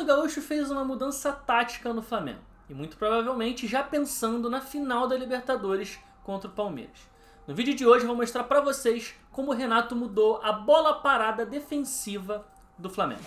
Gaúcho fez uma mudança tática no Flamengo, e muito provavelmente já pensando na final da Libertadores contra o Palmeiras. No vídeo de hoje eu vou mostrar para vocês como o Renato mudou a bola parada defensiva do Flamengo.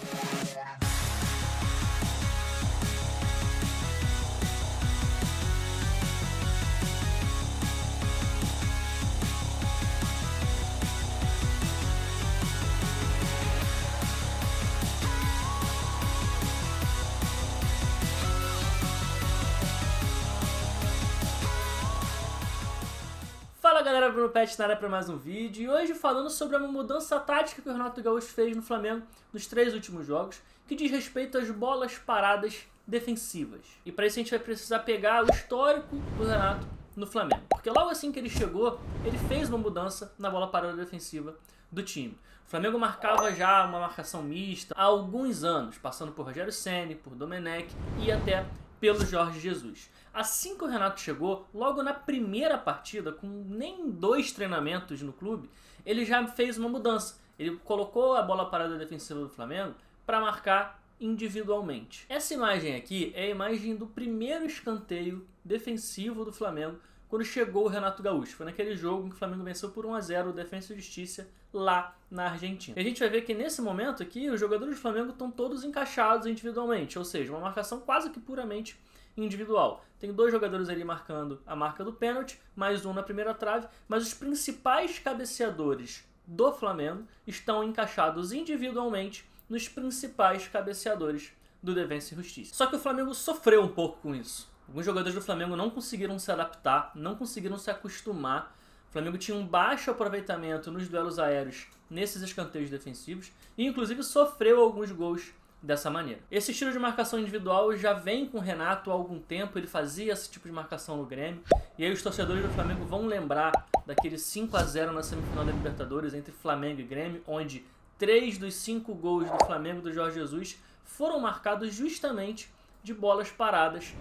Fala galera, Bruno Pet na área para mais um vídeo, e hoje falando sobre uma mudança tática que o Renato Gaúcho fez no Flamengo nos 3 últimos jogos, que diz respeito às bolas paradas defensivas. E para isso a gente vai precisar pegar o histórico do Renato no Flamengo, porque logo assim que ele chegou, ele fez uma mudança na bola parada defensiva do time. O Flamengo marcava já uma marcação mista há alguns anos, passando por Rogério Ceni, por Domenech e até pelo Jorge Jesus. Assim que o Renato chegou, logo na primeira partida, com nem 2 treinamentos no clube, ele já fez uma mudança. Ele colocou a bola parada defensiva do Flamengo para marcar individualmente. Essa imagem aqui é a imagem do primeiro escanteio defensivo do Flamengo quando chegou o Renato Gaúcho. Foi naquele jogo em que o Flamengo venceu por 1-0 o Defensa e Justiça lá na Argentina. E a gente vai ver que nesse momento aqui os jogadores do Flamengo estão todos encaixados individualmente, ou seja, uma marcação quase que puramente individual. Tem 2 jogadores ali marcando a marca do pênalti, mais um na primeira trave, mas os principais cabeceadores do Flamengo estão encaixados individualmente nos principais cabeceadores do Defensa e Justiça. Só que o Flamengo sofreu um pouco com isso. Alguns jogadores do Flamengo não conseguiram se adaptar, não conseguiram se acostumar. O Flamengo tinha um baixo aproveitamento nos duelos aéreos nesses escanteios defensivos e inclusive sofreu alguns gols dessa maneira. Esse estilo de marcação individual já vem com o Renato há algum tempo, ele fazia esse tipo de marcação no Grêmio, e aí os torcedores do Flamengo vão lembrar daquele 5-0 na semifinal da Libertadores entre Flamengo e Grêmio, onde 3 dos 5 gols do Flamengo do Jorge Jesus foram marcados justamente de bolas paradas,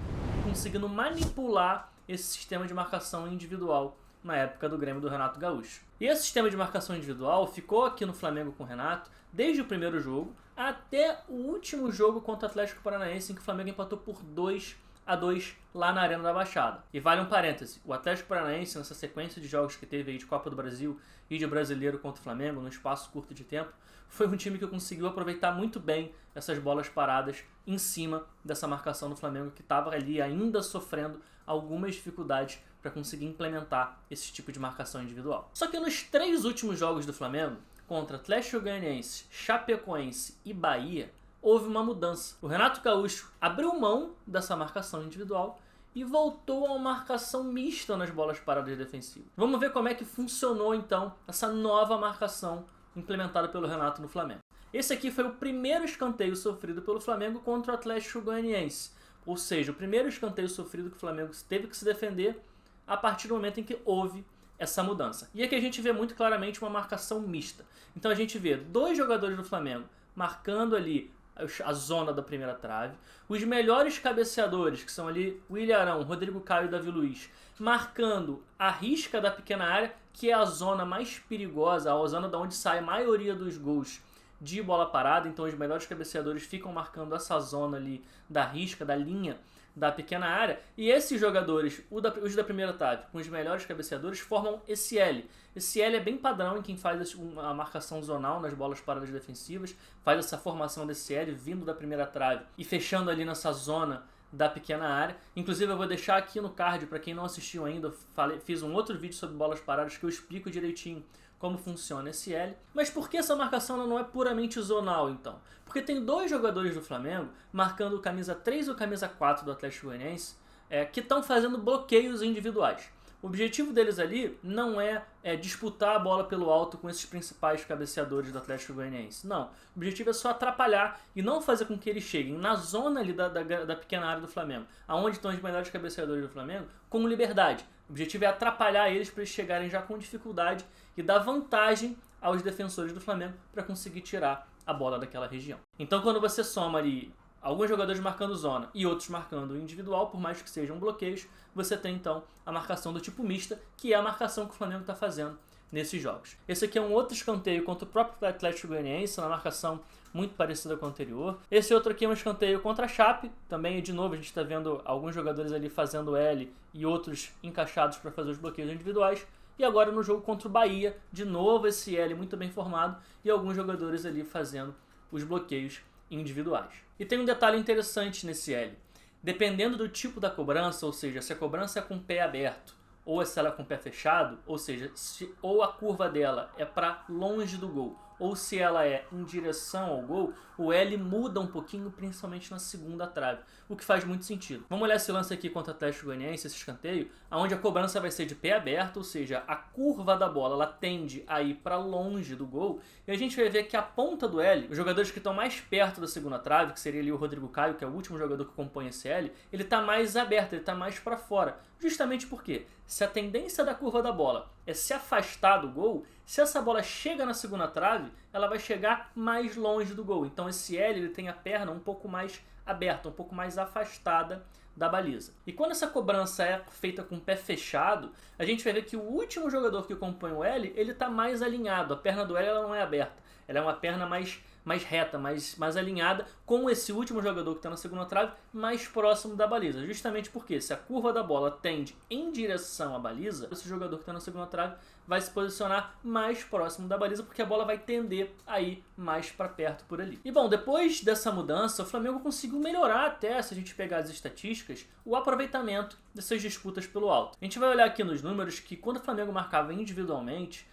conseguindo manipular esse sistema de marcação individual na época do Grêmio do Renato Gaúcho. E esse sistema de marcação individual ficou aqui no Flamengo com o Renato desde o primeiro jogo até o último jogo contra o Atlético Paranaense, em que o Flamengo empatou por 2-2 lá na Arena da Baixada. E vale um parêntese, o Atlético Paranaense, nessa sequência de jogos que teve aí de Copa do Brasil e de Brasileiro contra o Flamengo, num espaço curto de tempo, foi um time que conseguiu aproveitar muito bem essas bolas paradas em cima dessa marcação do Flamengo, que estava ali ainda sofrendo algumas dificuldades para conseguir implementar esse tipo de marcação individual. Só que nos 3 últimos jogos do Flamengo, contra Atlético Goianiense, Chapecoense e Bahia, houve uma mudança. O Renato Gaúcho abriu mão dessa marcação individual e voltou a uma marcação mista nas bolas paradas defensivas. Vamos ver como é que funcionou então essa nova marcação implementada pelo Renato no Flamengo. Esse aqui foi o primeiro escanteio sofrido pelo Flamengo contra o Atlético Goianiense, ou seja, o primeiro escanteio sofrido que o Flamengo teve que se defender a partir do momento em que houve essa mudança. E aqui a gente vê muito claramente uma marcação mista. Então a gente vê 2 jogadores do Flamengo marcando ali a zona da primeira trave, os melhores cabeceadores, que são ali William Arão, Rodrigo Caio e Davi Luiz, marcando a risca da pequena área, que é a zona mais perigosa, a zona da onde sai a maioria dos gols de bola parada. Então os melhores cabeceadores ficam marcando essa zona ali da risca, da linha da pequena área, e esses jogadores, os da primeira trave, com os melhores cabeceadores, formam esse L. Esse L é bem padrão em quem faz a marcação zonal nas bolas paradas defensivas, faz essa formação desse L vindo da primeira trave e fechando ali nessa zona da pequena área. Inclusive eu vou deixar aqui no card, para quem não assistiu ainda, fiz um outro vídeo sobre bolas paradas que eu explico direitinho como funciona esse L. Mas por que essa marcação não é puramente zonal então? Porque tem 2 jogadores do Flamengo marcando o camisa 3 e o camisa 4 do Atlético Goianiense que estão fazendo bloqueios individuais. O objetivo deles ali não é disputar a bola pelo alto com esses principais cabeceadores do Atlético Goianiense. Não. O objetivo é só atrapalhar e não fazer com que eles cheguem na zona ali da pequena área do Flamengo, aonde estão os melhores cabeceadores do Flamengo, com liberdade. O objetivo é atrapalhar eles para eles chegarem já com dificuldade e dar vantagem aos defensores do Flamengo para conseguir tirar a bola daquela região. Então quando você soma ali alguns jogadores marcando zona e outros marcando individual, por mais que sejam bloqueios, você tem então a marcação do tipo mista, que é a marcação que o Flamengo está fazendo nesses jogos. Esse aqui é um outro escanteio contra o próprio Atlético Goianiense, na marcação muito parecida com o anterior. Esse outro aqui é um escanteio contra a Chape, também de novo a gente está vendo alguns jogadores ali fazendo L e outros encaixados para fazer os bloqueios individuais. E agora no jogo contra o Bahia, de novo esse L muito bem formado e alguns jogadores ali fazendo os bloqueios individuais. E tem um detalhe interessante nesse L. Dependendo do tipo da cobrança, ou seja, se a cobrança é com o pé aberto ou se ela é com o pé fechado, ou seja, se ou a curva dela é para longe do gol ou se ela é em direção ao gol, o L muda um pouquinho, principalmente na segunda trave, o que faz muito sentido. Vamos olhar esse lance aqui contra o Atlético Goianiense, esse escanteio, onde a cobrança vai ser de pé aberto, ou seja, a curva da bola ela tende a ir para longe do gol, e a gente vai ver que a ponta do L, os jogadores que estão mais perto da segunda trave, que seria ali o Rodrigo Caio, que é o último jogador que compõe esse L, ele está mais aberto, ele está mais para fora. Justamente porque, se a tendência da curva da bola é se afastar do gol, se essa bola chega na segunda trave, ela vai chegar mais longe do gol. Então esse L ele tem a perna um pouco mais aberta, um pouco mais afastada da baliza. E quando essa cobrança é feita com o pé fechado, a gente vai ver que o último jogador que compõe o L, ele está mais alinhado. A perna do L ela não é aberta, ela é uma perna mais reta, mais alinhada, com esse último jogador que está na segunda trave mais próximo da baliza. Justamente porque se a curva da bola tende em direção à baliza, esse jogador que está na segunda trave vai se posicionar mais próximo da baliza, porque a bola vai tender a ir mais para perto por ali. E bom, depois dessa mudança, o Flamengo conseguiu melhorar até, se a gente pegar as estatísticas, o aproveitamento dessas disputas pelo alto. A gente vai olhar aqui nos números que quando o Flamengo marcava individualmente,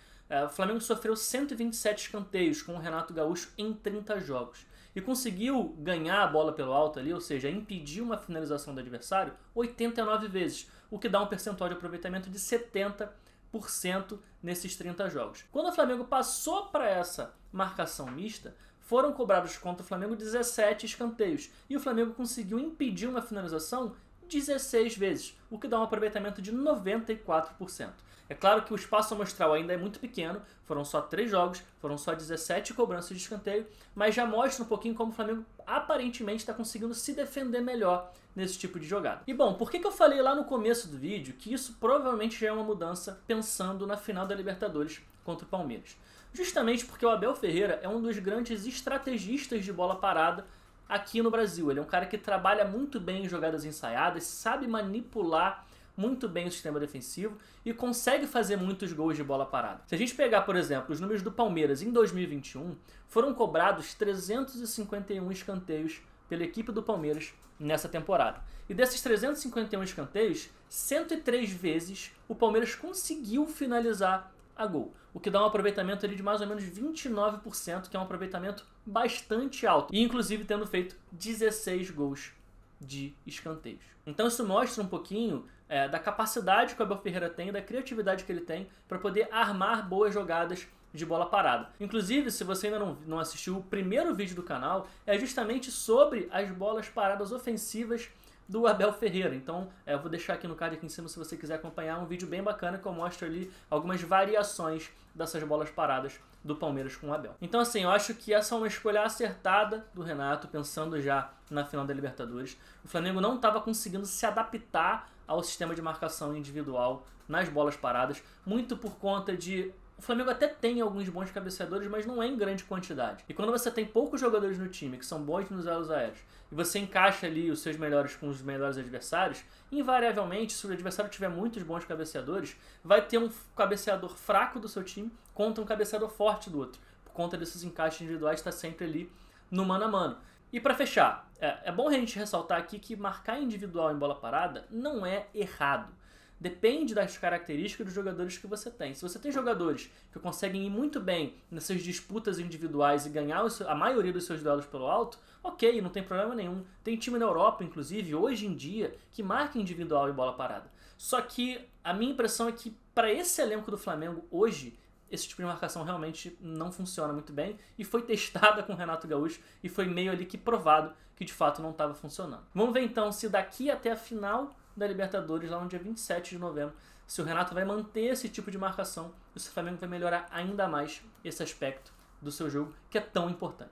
o Flamengo sofreu 127 escanteios com o Renato Gaúcho em 30 jogos. E conseguiu ganhar a bola pelo alto ali, ou seja, impedir uma finalização do adversário 89 vezes, o que dá um percentual de aproveitamento de 70% nesses 30 jogos. Quando o Flamengo passou para essa marcação mista, foram cobrados contra o Flamengo 17 escanteios. E o Flamengo conseguiu impedir uma finalização 16 vezes, o que dá um aproveitamento de 94%. É claro que o espaço amostral ainda é muito pequeno, foram só 3 jogos, foram só 17 cobranças de escanteio, mas já mostra um pouquinho como o Flamengo aparentemente está conseguindo se defender melhor nesse tipo de jogada. E bom, por que eu falei lá no começo do vídeo que isso provavelmente já é uma mudança pensando na final da Libertadores contra o Palmeiras? Justamente porque o Abel Ferreira é um dos grandes estrategistas de bola parada aqui no Brasil. Ele é um cara que trabalha muito bem em jogadas ensaiadas, sabe manipular muito bem o sistema defensivo e consegue fazer muitos gols de bola parada. Se a gente pegar, por exemplo, os números do Palmeiras em 2021, foram cobrados 351 escanteios pela equipe do Palmeiras nessa temporada. E desses 351 escanteios, 103 vezes o Palmeiras conseguiu finalizar a gol, o que dá um aproveitamento ali de mais ou menos 29%, que é um aproveitamento bastante alto, e inclusive tendo feito 16 gols de escanteios. Então isso mostra um pouquinho da capacidade que o Abel Ferreira tem, da criatividade que ele tem para poder armar boas jogadas de bola parada. Inclusive, se você ainda não assistiu o primeiro vídeo do canal, é justamente sobre as bolas paradas ofensivas do Abel Ferreira. Então eu vou deixar aqui no card aqui em cima se você quiser acompanhar, um vídeo bem bacana que eu mostro ali algumas variações dessas bolas paradas do Palmeiras com o Abel. Então assim, eu acho que essa é uma escolha acertada do Renato, pensando já na final da Libertadores. O Flamengo não estava conseguindo se adaptar ao sistema de marcação individual nas bolas paradas, muito por conta de... O Flamengo até tem alguns bons cabeceadores, mas não é em grande quantidade. E quando você tem poucos jogadores no time que são bons nos duelos aéreos, e você encaixa ali os seus melhores com os melhores adversários, invariavelmente, se o adversário tiver muitos bons cabeceadores, vai ter um cabeceador fraco do seu time contra um cabeceador forte do outro. Por conta desses encaixes individuais, está sempre ali no mano a mano. E para fechar, é bom a gente ressaltar aqui que marcar individual em bola parada não é errado. Depende das características dos jogadores que você tem. Se você tem jogadores que conseguem ir muito bem nessas disputas individuais e ganhar a maioria dos seus duelos pelo alto, ok, não tem problema nenhum. Tem time na Europa, inclusive, hoje em dia, que marca individual em bola parada. Só que a minha impressão é que para esse elenco do Flamengo hoje, esse tipo de marcação realmente não funciona muito bem e foi testada com o Renato Gaúcho e foi meio ali que provado que de fato não estava funcionando. Vamos ver então se daqui até a final da Libertadores, lá no dia 27 de novembro, se o Renato vai manter esse tipo de marcação e se o Flamengo vai melhorar ainda mais esse aspecto do seu jogo, que é tão importante.